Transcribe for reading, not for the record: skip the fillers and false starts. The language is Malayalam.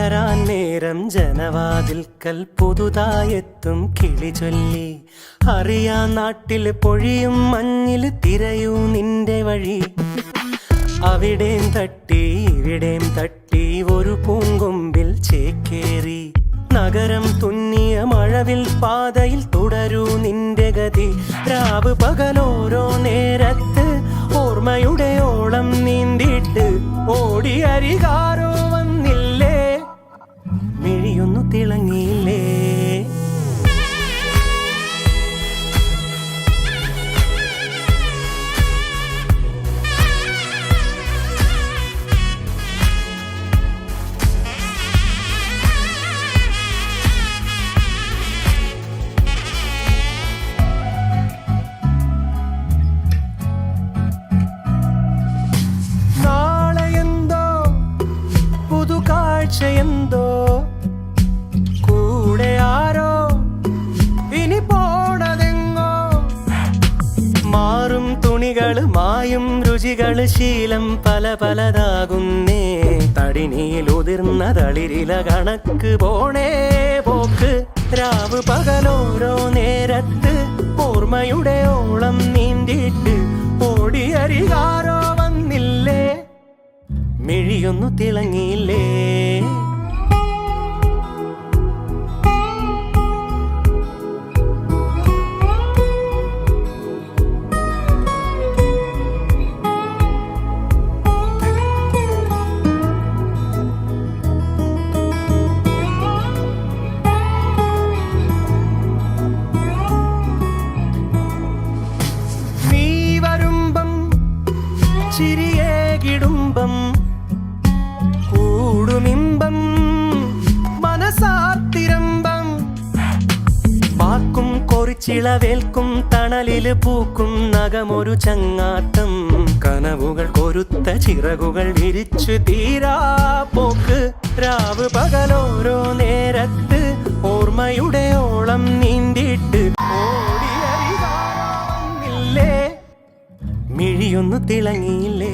പുലരാൻ നേരം ജനവാതിൽക്കൽ പുതുതായെത്തും കിളി ചൊല്ലി. അറിയാ നാട്ടിൽ പൊഴിയും മഞ്ഞിൽ തിരയൂ നിന്റെ വഴി. അവിടേം തട്ടി ഇവിടേം തട്ടി ഒരു പൂങ്കൊമ്പിൽ ചേക്കേറി. നഗരം തുന്നിയ മഴവിൽ പാതയിൽ തുടരൂ നിന്റെ ഗതി. രാവ് പകലോരോ നേരത്ത് ഓർമ്മയുടെ ഓളം നീന്തിയിട്ട് ഓടിയരികാരോ വന്നില്ലേ, മിഴിയൊന്നു തിളങ്ങിയില്ലേ. എന്തോ കൂടെ ആരോ ഇനി പോണതെങ്ങോ. മാറും തുണികള് മായും രുചികള് ശീലം പല പലതാകുന്നേ. തടിനിയിൽ ഉതിർന്ന തളിരില കണക്ക് പോണേ പോക്ക്. രാവ് പകലോരോ നേരത്ത് ഓർമ്മയുടെ ഓളം നീന്തിയിട്ട് ഓടിയരികാരോ വന്നില്ലേ, മിഴിയൊന്നു തിളങ്ങിയില്ലേ. നീ വരുമ്പം ചിരിയേ കിടുമ്പം കൂടുമിമ്പം മനസാത്തിരമ്പം. പാക്കും കൊറിച്ചിളവേൽക്കും തണലില് പൂക്കും നഖമൊരു ചങ്ങാത്തം. കനവുകൾ കൊരുത്ത ചിറകുകൾ വിരിച്ചു തീരാ പോക്ക്. രാവ് പകലോരോ നേരത്ത് ഓർമ്മയുടെ ഓളം നീന്തിയിട്ട് ഓടിയരികാരോ വന്നില്ലേ, മിഴിയൊന്നു തിളങ്ങിയില്ലേ.